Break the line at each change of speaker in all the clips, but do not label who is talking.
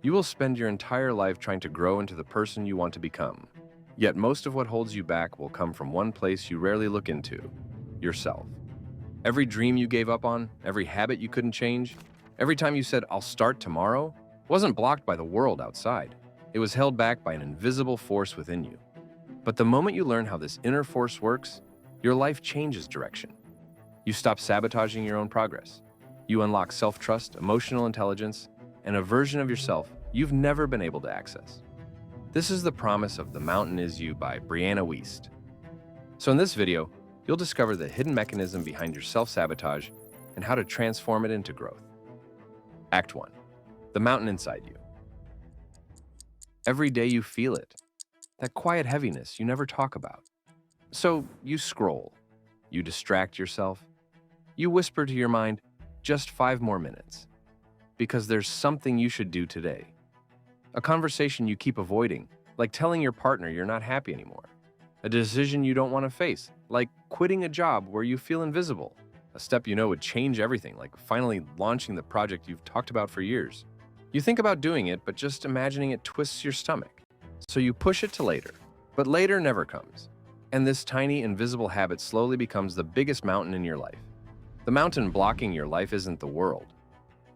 You will spend your entire life trying to grow into the person you want to become. Yet most of what holds you back will come from one place you rarely look into: yourself. Every dream you gave up on, every habit you couldn't change, every time you said, "I'll start tomorrow," wasn't blocked by the world outside. It was held back by an invisible force within you. But the moment you learn how this inner force works, your life changes direction. You stop sabotaging your own progress. You unlock self-trust, emotional intelligence, and a version of yourself you've never been able to access. This is the promise of The Mountain Is You by Brianna Wiest. So in this video, you'll discover the hidden mechanism behind your self-sabotage and how to transform it into growth. Act 1. The mountain inside you. Every day you feel it, that quiet heaviness you never talk about. So you scroll, you distract yourself, you whisper to your mind, just 5 more minutes, because there's something you should do today. A conversation you keep avoiding, like telling your partner you're not happy anymore. A decision you don't want to face, like quitting a job where you feel invisible. A step you know would change everything, like finally launching the project you've talked about for years. You think about doing it, but just imagining it twists your stomach. So you push it to later, but later never comes. And this tiny, invisible habit slowly becomes the biggest mountain in your life. The mountain blocking your life isn't the world.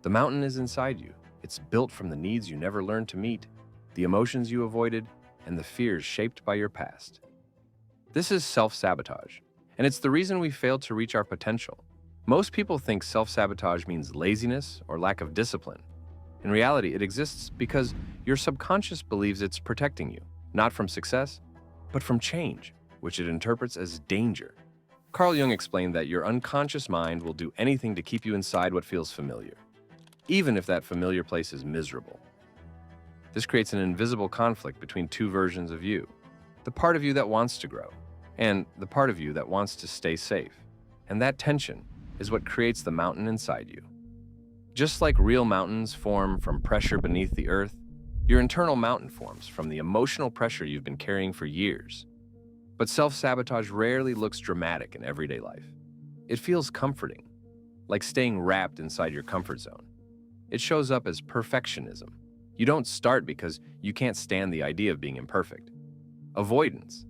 The mountain is inside you. It's built from the needs you never learned to meet, the emotions you avoided, and the fears shaped by your past. This is self-sabotage, and it's the reason we fail to reach our potential. Most people think self-sabotage means laziness or lack of discipline. In reality, it exists because your subconscious believes it's protecting you, not from success, but from change, which it interprets as danger. Carl Jung explained that your unconscious mind will do anything to keep you inside what feels familiar, even if that familiar place is miserable. This creates an invisible conflict between two versions of you: the part of you that wants to grow, and the part of you that wants to stay safe. And that tension is what creates the mountain inside you. Just like real mountains form from pressure beneath the earth, your internal mountain forms from the emotional pressure you've been carrying for years. But self-sabotage rarely looks dramatic in everyday life. It feels comforting, like staying wrapped inside your comfort zone. It shows up as perfectionism. You don't start because you can't stand the idea of being imperfect. Avoidance.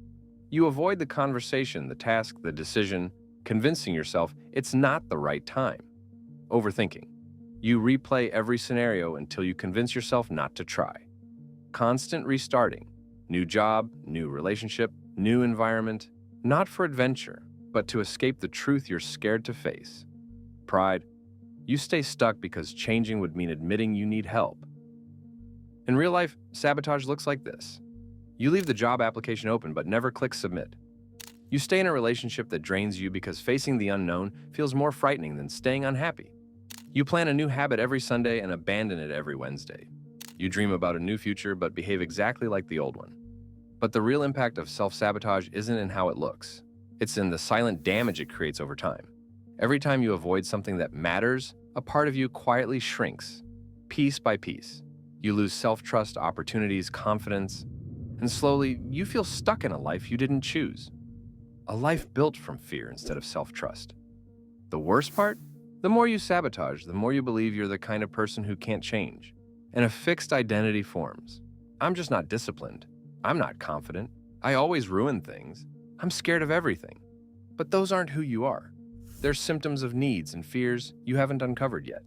You avoid the conversation, the task, the decision, convincing yourself it's not the right time. Overthinking. You replay every scenario until you convince yourself not to try. Constant restarting. New job, new relationship, new environment. Not for adventure, but to escape the truth you're scared to face. Pride. You stay stuck because changing would mean admitting you need help. In real life, sabotage looks like this. You leave the job application open but never click submit. You stay in a relationship that drains you because facing the unknown feels more frightening than staying unhappy. You plan a new habit every Sunday and abandon it every Wednesday. You dream about a new future but behave exactly like the old one. But the real impact of self-sabotage isn't in how it looks. It's in the silent damage it creates over time. Every time you avoid something that matters, a part of you quietly shrinks, piece by piece. You lose self-trust, opportunities, confidence, and slowly you feel stuck in a life you didn't choose. A life built from fear instead of self-trust. The worst part? The more you sabotage, the more you believe you're the kind of person who can't change. And a fixed identity forms. I'm just not disciplined. I'm not confident. I always ruin things. I'm scared of everything. But those aren't who you are. They're symptoms of needs and fears you haven't uncovered yet.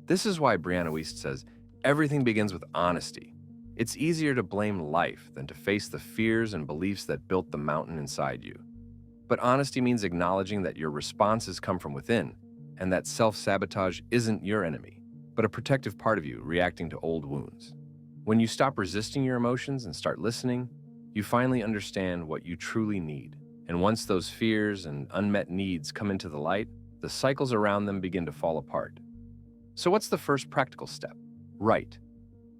This is why Brianna Wiest says everything begins with honesty. It's easier to blame life than to face the fears and beliefs that built the mountain inside you. But honesty means acknowledging that your responses come from within, and that self-sabotage isn't your enemy, but a protective part of you reacting to old wounds. When you stop resisting your emotions and start listening, you finally understand what you truly need. And once those fears and unmet needs come into the light, the cycles around them begin to fall apart. So what's the first practical step? Write.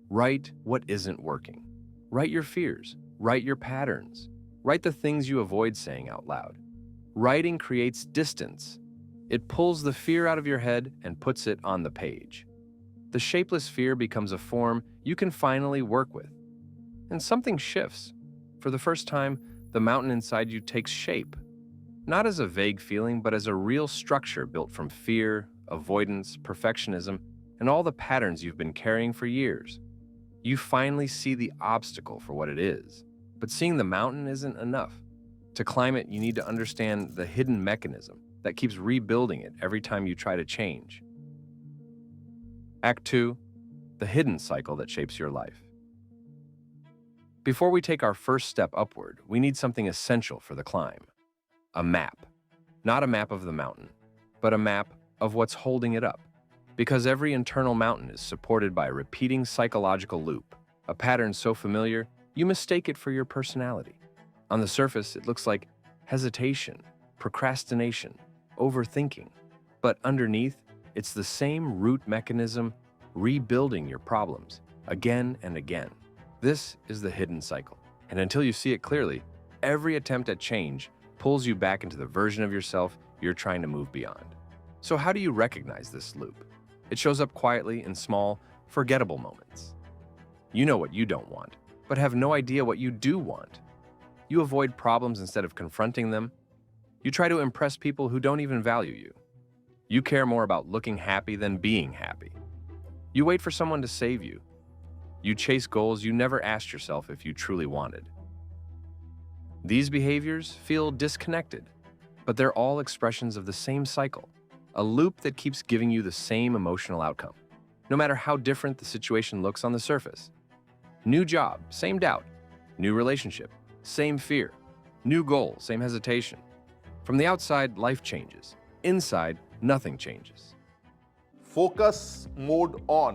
Write what isn't working. Write your fears. Write your patterns. Write the things you avoid saying out loud. Writing creates distance. It pulls the fear out of your head and puts it on the page. The shapeless fear becomes a form you can finally work with. And something shifts. For the first time, the mountain inside you takes shape. Not as a vague feeling, but as a real structure built from fear, avoidance, perfectionism, and all the patterns you've been carrying for years. You finally see the obstacle for what it is. But seeing the mountain isn't enough. To climb it, you need to understand the hidden mechanism that keeps rebuilding it every time you try to change. Act 2. The hidden cycle that shapes your life. Before we take our first step upward, we need something essential for the climb. A map. Not a map of the mountain, but a map of what's holding it up. Because every internal mountain is supported by a repeating psychological loop, a pattern so familiar, you mistake it for your personality. On the surface, it looks like hesitation, procrastination, overthinking. But underneath, it's the same root mechanism rebuilding your problems again and again. This is the hidden cycle. And until you see it clearly, every attempt at change pulls you back into the version of yourself you're trying to move beyond. So how do you recognize this loop? It shows up quietly in small, forgettable moments. You know what you don't want, but have no idea what you do want. You avoid problems instead of confronting them. You try to impress people who don't even value you. You care more about looking happy than being happy. You wait for someone to save you. You chase goals you never asked yourself if you truly wanted. These behaviors feel disconnected, but they're all expressions of the same cycle, a loop that keeps giving you the same emotional outcome, no matter how different the situation looks on the surface. New job, same doubt. New relationship, same fear. New goal, same hesitation. From the outside, life changes. Inside, nothing changes.
Focus mode on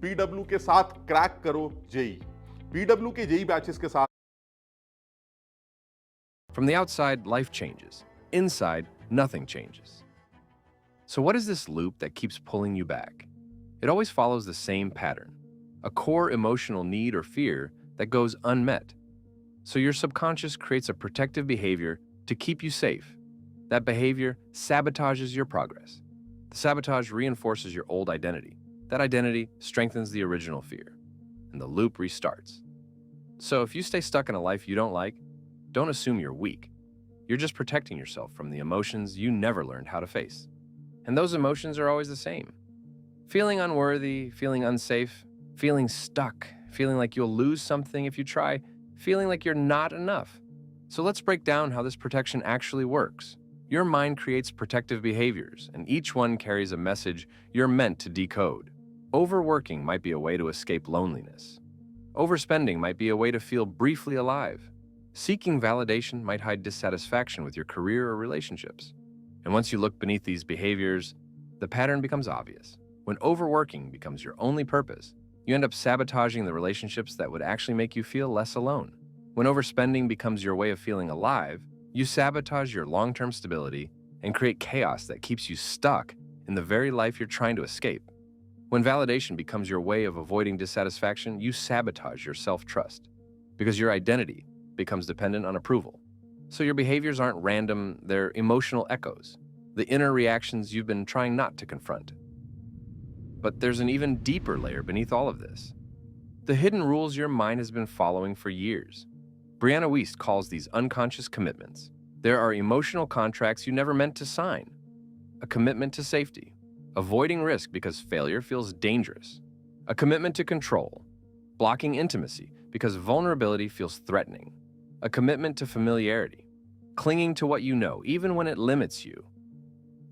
PW के साथ crack करो JEE PW के JEE batches के साथ
From the outside, life changes. Inside, nothing changes. So what is this loop that keeps pulling you back? It always follows the same pattern, a core emotional need or fear that goes unmet. So your subconscious creates a protective behavior to keep you safe. That behavior sabotages your progress. The sabotage reinforces your old identity. That identity strengthens the original fear, and the loop restarts. So if you stay stuck in a life you don't like, don't assume you're weak. You're just protecting yourself from the emotions you never learned how to face. And those emotions are always the same. Feeling unworthy, feeling unsafe, feeling stuck, feeling like you'll lose something if you try, feeling like you're not enough. So let's break down how this protection actually works. Your mind creates protective behaviors, and each one carries a message you're meant to decode. Overworking might be a way to escape loneliness. Overspending might be a way to feel briefly alive. Seeking validation might hide dissatisfaction with your career or relationships. And once you look beneath these behaviors, the pattern becomes obvious. When overworking becomes your only purpose, you end up sabotaging the relationships that would actually make you feel less alone. When overspending becomes your way of feeling alive, you sabotage your long-term stability and create chaos that keeps you stuck in the very life you're trying to escape. When validation becomes your way of avoiding dissatisfaction, you sabotage your self-trust because your identity becomes dependent on approval. So your behaviors aren't random, they're emotional echoes, the inner reactions you've been trying not to confront. But there's an even deeper layer beneath all of this. The hidden rules your mind has been following for years. Brianna Wiest calls these unconscious commitments. There are emotional contracts you never meant to sign. A commitment to safety, avoiding risk because failure feels dangerous. A commitment to control, blocking intimacy because vulnerability feels threatening. A commitment to familiarity, clinging to what you know even when it limits you.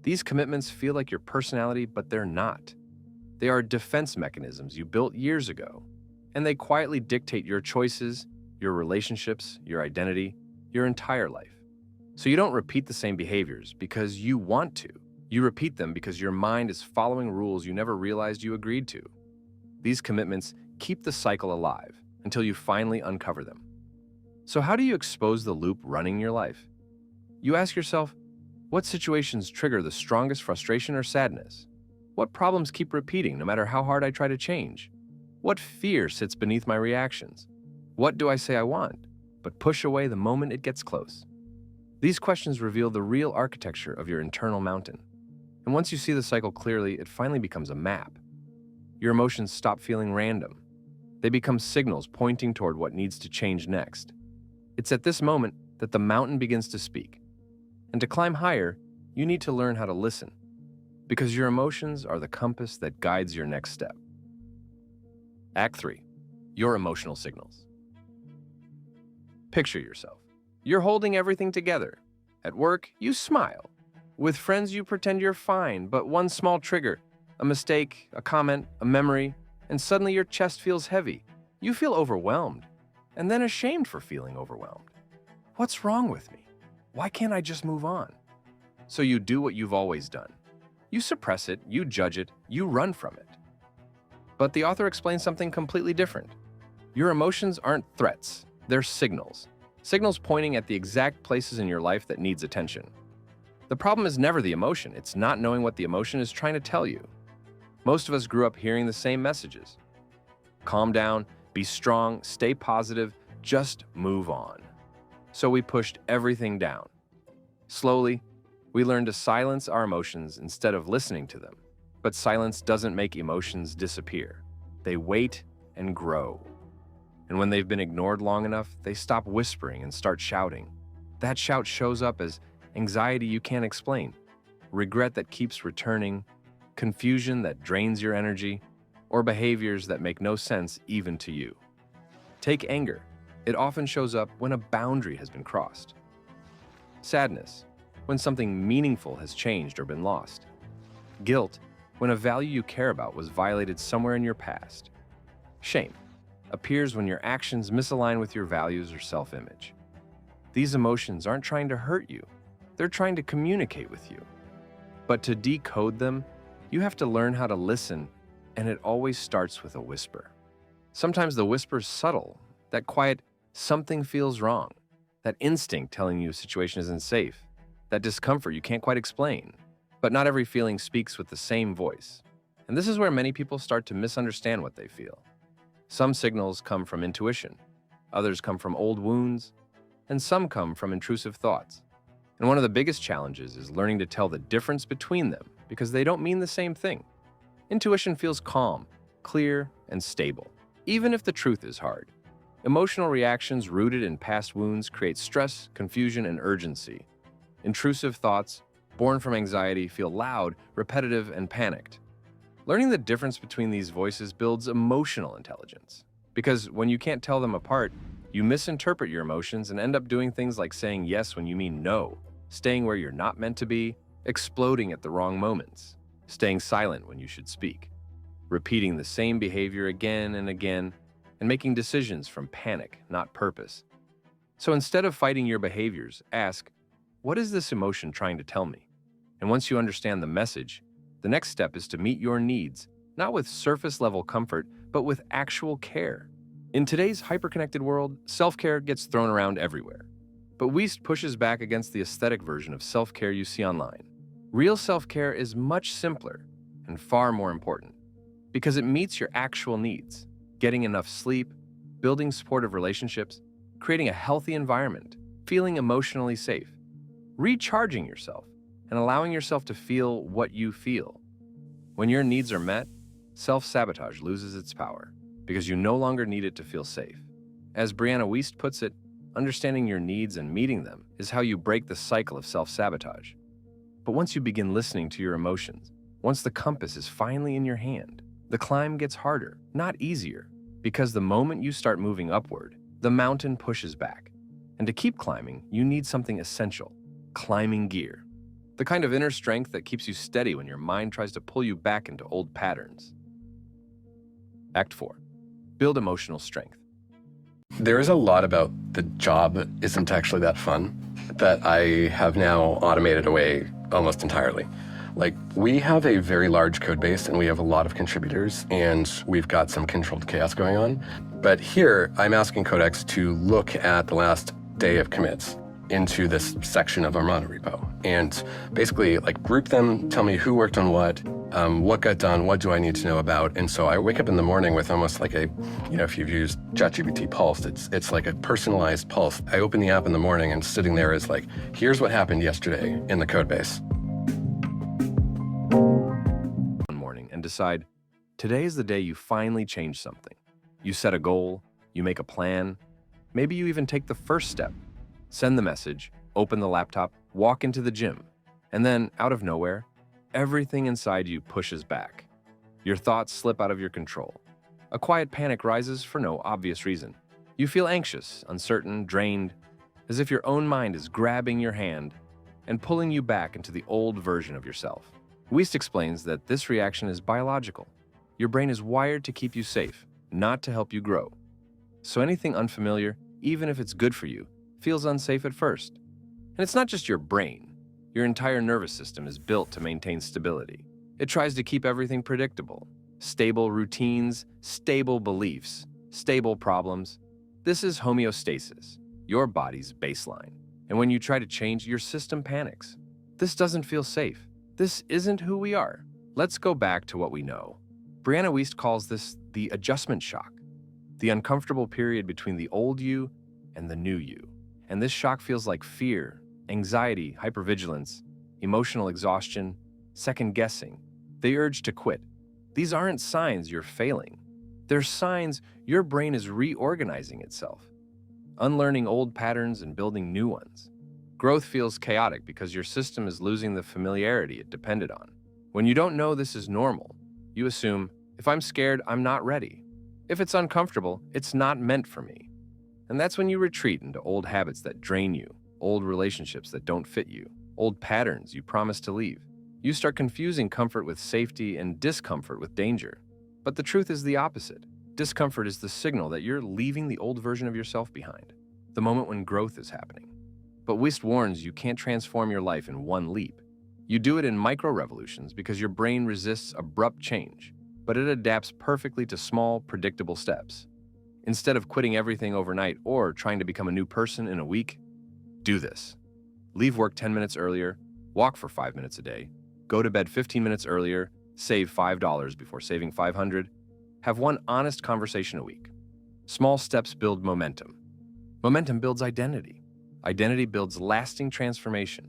These commitments feel like your personality, but they're not. They are defense mechanisms you built years ago, and they quietly dictate your choices, your relationships, your identity, your entire life. So you don't repeat the same behaviors because you want to. You repeat them because your mind is following rules you never realized you agreed to. These commitments keep the cycle alive until you finally uncover them. So how do you expose the loop running your life? You ask yourself, what situations trigger the strongest frustration or sadness? What problems keep repeating no matter how hard I try to change? What fear sits beneath my reactions? What do I say I want, but push away the moment it gets close? These questions reveal the real architecture of your internal mountain. And once you see the cycle clearly, it finally becomes a map. Your emotions stop feeling random. They become signals pointing toward what needs to change next. It's at this moment that the mountain begins to speak. And to climb higher, you need to learn how to listen, because your emotions are the compass that guides your next step. Act 3. Your emotional signals. Picture yourself. You're holding everything together. At work, you smile. With friends, you pretend you're fine, but one small trigger, a mistake, a comment, a memory, and suddenly your chest feels heavy. You feel overwhelmed, and then ashamed for feeling overwhelmed. What's wrong with me? Why can't I just move on? So you do what you've always done. You suppress it, you judge it, you run from it. But the author explains something completely different. Your emotions aren't threats, they're signals. Signals pointing at the exact places in your life that needs attention. The problem is never the emotion, it's not knowing what the emotion is trying to tell you. Most of us grew up hearing the same messages. Calm down, be strong, stay positive, just move on. So we pushed everything down. Slowly, we learned to silence our emotions instead of listening to them. But silence doesn't make emotions disappear. They wait and grow. And when they've been ignored long enough, they stop whispering and start shouting. That shout shows up as anxiety you can't explain, regret that keeps returning, confusion that drains your energy, or behaviors that make no sense even to you. Take anger. It often shows up when a boundary has been crossed. Sadness, when something meaningful has changed or been lost. Guilt, when a value you care about was violated somewhere in your past. Shame appears when your actions misalign with your values or self-image. These emotions aren't trying to hurt you, they're trying to communicate with you. But to decode them, you have to learn how to listen, and it always starts with a whisper. Sometimes the whisper's subtle, that quiet, something feels wrong, that instinct telling you a situation isn't safe, that discomfort you can't quite explain. But not every feeling speaks with the same voice. And this is where many people start to misunderstand what they feel. Some signals come from intuition, others come from old wounds, and some come from intrusive thoughts. And one of the biggest challenges is learning to tell the difference between them because they don't mean the same thing. Intuition feels calm, clear, and stable, even if the truth is hard. Emotional reactions rooted in past wounds create stress, confusion, and urgency. Intrusive thoughts, born from anxiety, feel loud, repetitive, and panicked. Learning the difference between these voices builds emotional intelligence. Because when you can't tell them apart, you misinterpret your emotions and end up doing things like saying yes when you mean no, staying where you're not meant to be, exploding at the wrong moments, staying silent when you should speak, repeating the same behavior again and again, and making decisions from panic, not purpose. So instead of fighting your behaviors, ask, what is this emotion trying to tell me? And once you understand the message, the next step is to meet your needs, not with surface-level comfort, but with actual care. In today's hyperconnected world, self-care gets thrown around everywhere. But Wiest pushes back against the aesthetic version of self-care you see online. Real self-care is much simpler and far more important because it meets your actual needs, getting enough sleep, building supportive relationships, creating a healthy environment, feeling emotionally safe, recharging yourself, and allowing yourself to feel what you feel. When your needs are met, self-sabotage loses its power because you no longer need it to feel safe. As Brianna Wiest puts it, understanding your needs and meeting them is how you break the cycle of self-sabotage. But once you begin listening to your emotions, once the compass is finally in your hand, the climb gets harder, not easier, because the moment you start moving upward, the mountain pushes back. And to keep climbing, you need something essential: climbing gear. The kind of inner strength that keeps you steady when your mind tries to pull you back into old patterns. Act 4. Build emotional strength.
There is a lot about the job isn't actually that fun that I have now automated away almost entirely. Like, we have a very large code base and we have a lot of contributors and we've got some controlled chaos going on. But here, I'm asking Codex to look at the last day of commits into this section of our mono repo and basically like group them, tell me who worked on what got done, what do I need to know about. And so I wake up in the morning with almost like a, if you've used ChatGPT Pulse, it's like a personalized pulse. I open the app in the morning and sitting there is like, here's what happened yesterday in the code base.
One morning and decide, today is the day you finally change something. You set a goal, you make a plan, maybe you even take the first step. Send the message, open the laptop, walk into the gym, and then, out of nowhere, everything inside you pushes back. Your thoughts slip out of your control. A quiet panic rises for no obvious reason. You feel anxious, uncertain, drained, as if your own mind is grabbing your hand and pulling you back into the old version of yourself. Wiest explains that this reaction is biological. Your brain is wired to keep you safe, not to help you grow. So anything unfamiliar, even if it's good for you, feels unsafe at first. And it's not just your brain. Your entire nervous system is built to maintain stability. It tries to keep everything predictable. Stable routines, stable beliefs, stable problems. This is homeostasis, your body's baseline. And when you try to change, your system panics. This doesn't feel safe. This isn't who we are. Let's go back to what we know. Brianna Wiest calls this the adjustment shock, the uncomfortable period between the old you and the new you. And this shock feels like fear, anxiety, hypervigilance, emotional exhaustion, second guessing, the urge to quit. These aren't signs you're failing. They're signs your brain is reorganizing itself, unlearning old patterns and building new ones. Growth feels chaotic because your system is losing the familiarity it depended on. When you don't know this is normal, you assume, if I'm scared, I'm not ready. If it's uncomfortable, it's not meant for me. And that's when you retreat into old habits that drain you, old relationships that don't fit you, old patterns you promised to leave. You start confusing comfort with safety and discomfort with danger. But the truth is the opposite. Discomfort is the signal that you're leaving the old version of yourself behind, the moment when growth is happening. But Wiest warns you can't transform your life in one leap. You do it in micro-revolutions because your brain resists abrupt change, but it adapts perfectly to small, predictable steps. Instead of quitting everything overnight or trying to become a new person in a week, do this. Leave work 10 minutes earlier, walk for 5 minutes a day, go to bed 15 minutes earlier, save $5 before saving $500, have one honest conversation a week. Small steps build momentum. Momentum builds identity. Identity builds lasting transformation.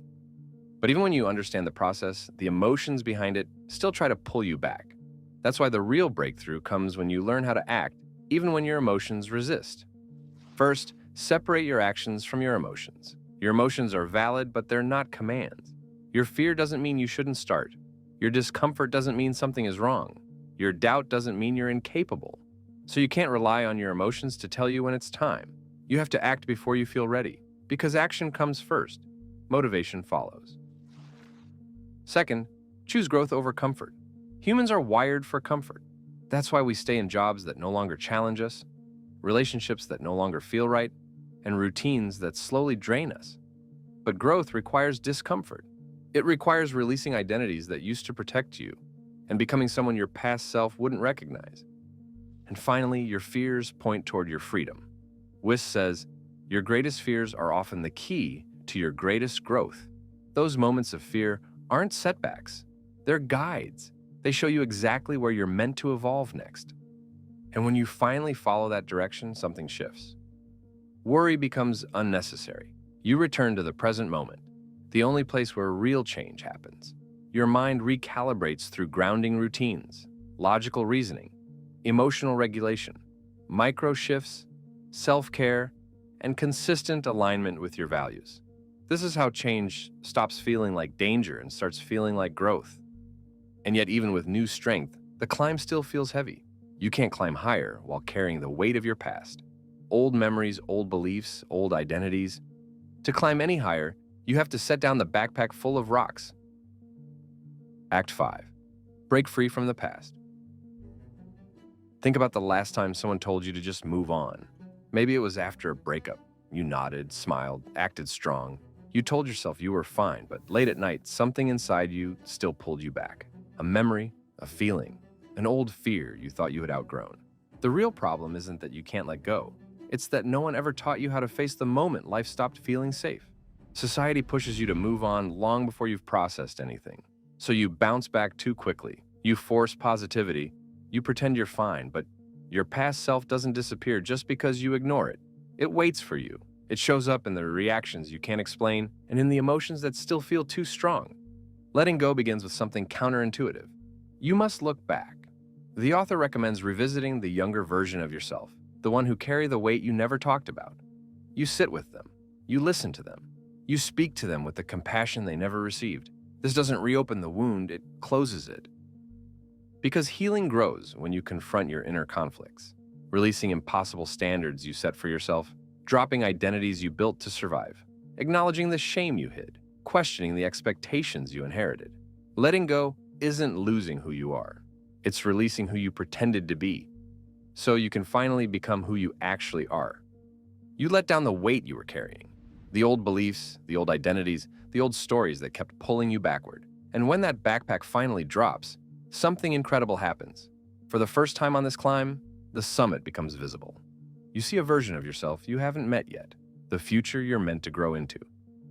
But even when you understand the process, the emotions behind it still try to pull you back. That's why the real breakthrough comes when you learn how to act, even when your emotions resist. First, separate your actions from your emotions. Your emotions are valid, but they're not commands. Your fear doesn't mean you shouldn't start. Your discomfort doesn't mean something is wrong. Your doubt doesn't mean you're incapable. So you can't rely on your emotions to tell you when it's time. You have to act before you feel ready, because action comes first. Motivation follows. Second, choose growth over comfort. Humans are wired for comfort. That's why we stay in jobs that no longer challenge us, relationships that no longer feel right, and routines that slowly drain us. But growth requires discomfort. It requires releasing identities that used to protect you and becoming someone your past self wouldn't recognize. And finally, your fears point toward your freedom. Wiest says, your greatest fears are often the key to your greatest growth. Those moments of fear aren't setbacks. They're guides. They show you exactly where you're meant to evolve next. And when you finally follow that direction, something shifts. Worry becomes unnecessary. You return to the present moment, the only place where real change happens. Your mind recalibrates through grounding routines, logical reasoning, emotional regulation, micro shifts, self-care, and consistent alignment with your values. This is how change stops feeling like danger and starts feeling like growth. And yet, even with new strength, the climb still feels heavy. You can't climb higher while carrying the weight of your past. Old memories, old beliefs, old identities. To climb any higher, you have to set down the backpack full of rocks. Act 5. Break free from the past. Think about the last time someone told you to just move on. Maybe it was after a breakup. You nodded, smiled, acted strong. You told yourself you were fine, but late at night, something inside you still pulled you back. A memory, a feeling, an old fear you thought you had outgrown. The real problem isn't that you can't let go. It's that no one ever taught you how to face the moment life stopped feeling safe. Society pushes you to move on long before you've processed anything. So you bounce back too quickly. You force positivity. You pretend you're fine, but your past self doesn't disappear just because you ignore it. It waits for you. It shows up in the reactions you can't explain and in the emotions that still feel too strong. Letting go begins with something counterintuitive. You must look back. The author recommends revisiting the younger version of yourself, the one who carried the weight you never talked about. You sit with them. You listen to them. You speak to them with the compassion they never received. This doesn't reopen the wound, it closes it. Because healing grows when you confront your inner conflicts, releasing impossible standards you set for yourself, dropping identities you built to survive, acknowledging the shame you hid, questioning the expectations you inherited. Letting go isn't losing who you are. It's releasing who you pretended to be, so you can finally become who you actually are. You let down the weight you were carrying, the old beliefs, the old identities, the old stories that kept pulling you backward. And when that backpack finally drops, something incredible happens. For the first time on this climb, the summit becomes visible. You see a version of yourself you haven't met yet, the future you're meant to grow into,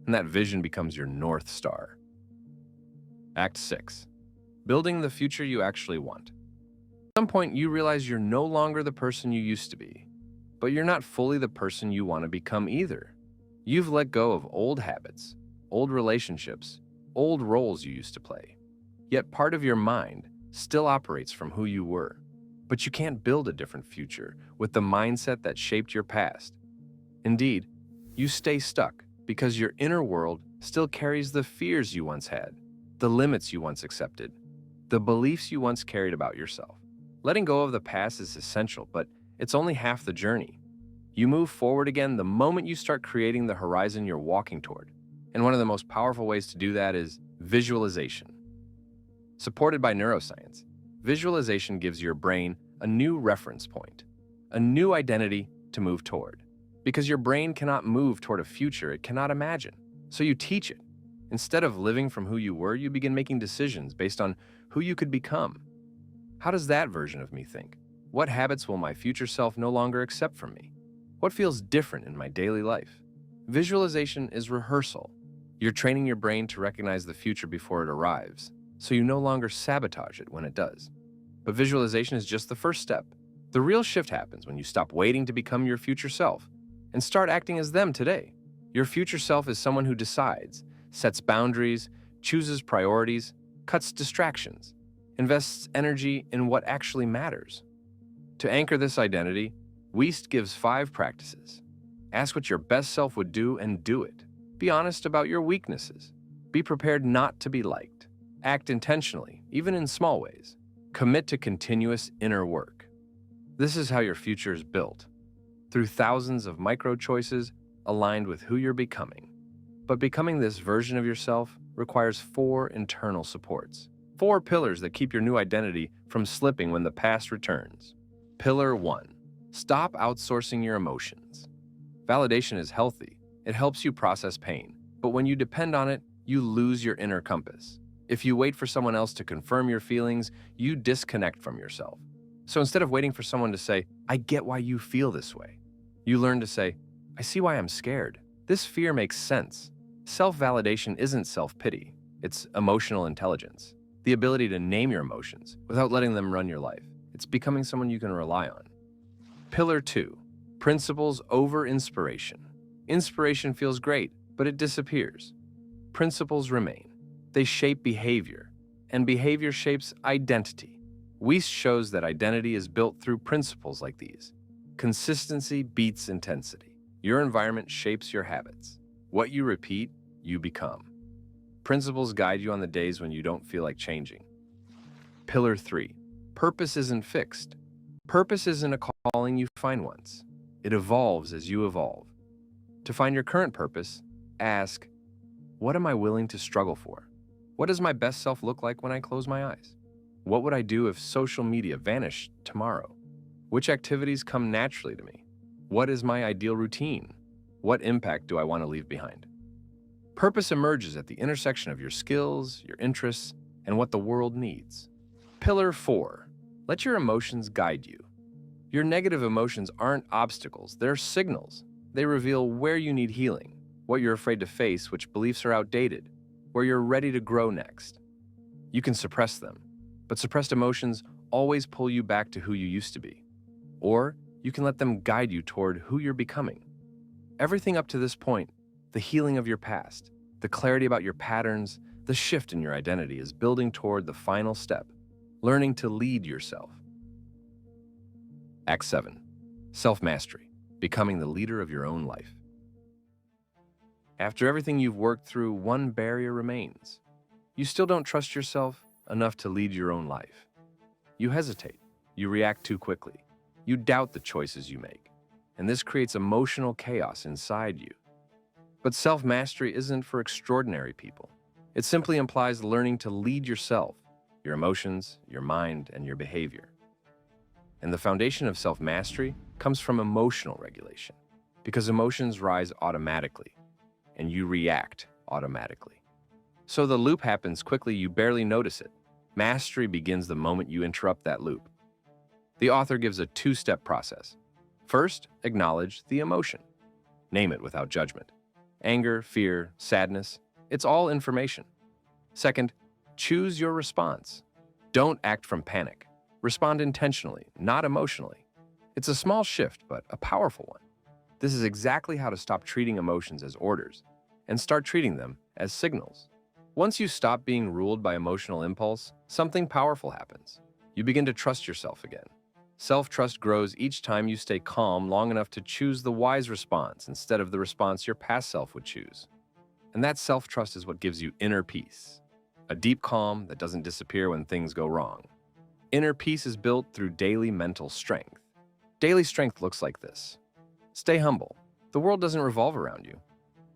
and that vision becomes your North Star. Act 6. Building the future you actually want. At some point, you realize you're no longer the person you used to be, but you're not fully the person you want to become either. You've let go of old habits, old relationships, old roles you used to play. Yet part of your mind still operates from who you were. But you can't build a different future with the mindset that shaped your past. Indeed, you stay stuck because your inner world still carries the fears you once had, the limits you once accepted, the beliefs you once carried about yourself. Letting go of the past is essential, but it's only half the journey. You move forward again the moment you start creating the horizon you're walking toward. And one of the most powerful ways to do that is visualization. Supported by neuroscience, visualization gives your brain a new reference point, a new identity to move toward. Because your brain cannot move toward a future it cannot imagine. So you teach it. Instead of living from who you were, you begin making decisions based on who you could become. How does that version of me think? What habits will my future self no longer accept from me? What feels different in my daily life? Visualization is rehearsal. You're training your brain to recognize the future before it arrives, so you no longer sabotage it when it does. But visualization is just the first step. The real shift happens when you stop waiting to become your future self and start acting as them today. Your future self is someone who decides, sets boundaries, chooses priorities, cuts distractions, invests energy in what actually matters. To anchor this identity, Wiest gives 5 practices. Ask what your best self would do and do it. Be honest about your weaknesses. Be prepared not to be liked. Act intentionally, even in small ways. Commit to continuous inner work. This is how your future is built, through thousands of micro choices aligned with who you're becoming. But becoming this version of yourself requires 4 internal supports. 4 pillars that keep your new identity from slipping when the past returns. Pillar 1. Stop outsourcing your emotions. Validation is healthy. It helps you process pain. But when you depend on it, you lose your inner compass. If you wait for someone else to confirm your feelings, you disconnect from yourself. So instead of waiting for someone to say, "I get why you feel this way," you learn to say, "I see why I'm scared. This fear makes sense." Self-validation isn't self-pity. It's emotional intelligence. The ability to name your emotions without letting them run your life. It's becoming someone you can rely on. Pillar 2. Principles over inspiration. Inspiration feels great, but it disappears. Principles remain. They shape behavior, and behavior shapes identity. Wiest shows that identity is built through principles like these. Consistency beats intensity. Your environment shapes your habits. What you repeat, you become. Principles guide you on the days when you don't feel like changing. Pillar 3. Purpose isn't fixed. Purpose isn't a calling you find once. It evolves as you evolve. To find your current purpose, ask, what am I willing to struggle for? What does my best self look like when I close my eyes? What would I do if social media vanished tomorrow? Which activities come naturally to me? What is my ideal routine? What impact do I want to leave behind? Purpose emerges at the intersection of your skills, your interests, and what the world needs. Pillar 4. Let your emotions guide you. Your negative emotions aren't obstacles, they're signals. They reveal where you need healing, what you're afraid to face, which beliefs are outdated, where you're ready to grow next. You can suppress them, but suppressed emotions always pull you back to who you used to be. Or you can let them guide you toward who you're becoming. Everything up to this point, the healing of your past, the clarity about your patterns, the shift in your identity is building toward the final step, learning to lead yourself. Act 7. Self-mastery, becoming the leader of your own life. After everything you've worked through, one barrier remains. You still don't trust yourself enough to lead your own life. You hesitate. You react too quickly. You doubt the choices you make. And this creates emotional chaos inside you. But self-mastery isn't for extraordinary people. It simply implies learning to lead yourself, your emotions, your mind, and your behavior. And the foundation of self-mastery comes from emotional regulation, because emotions rise automatically, and you react automatically. So the loop happens quickly, you barely notice it. Mastery begins the moment you interrupt that loop. The author gives a two-step process. First, acknowledge the emotion. Name it without judgment. Anger, fear, sadness, it's all information. Second, choose your response. Don't act from panic. Respond intentionally, not emotionally. It's a small shift, but a powerful one. This is exactly how to stop treating emotions as orders and start treating them as signals. Once you stop being ruled by emotional impulse, something powerful happens. You begin to trust yourself again. Self-trust grows each time you stay calm long enough to choose the wise response instead of the response your past self would choose. And that self-trust is what gives you inner peace, a deep calm that doesn't disappear when things go wrong. Inner peace is built through daily mental strength. Daily strength looks like this. Stay humble. The world doesn't revolve around you.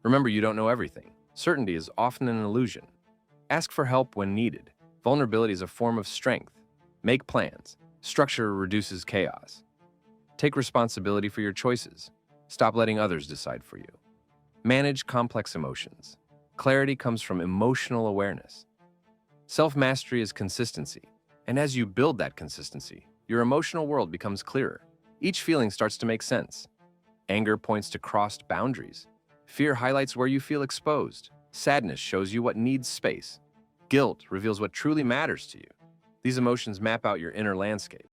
Remember, you don't know everything. Certainty is often an illusion. Ask for help when needed. Vulnerability is a form of strength. Make plans. Structure reduces chaos. Take responsibility for your choices. Stop letting others decide for you. Manage complex emotions. Clarity comes from emotional awareness. Self-mastery is consistency. And as you build that consistency, your emotional world becomes clearer. Each feeling starts to make sense. Anger points to crossed boundaries. Fear highlights where you feel exposed. Sadness shows you what needs space. Guilt reveals what truly matters to you. These emotions map out your inner landscape.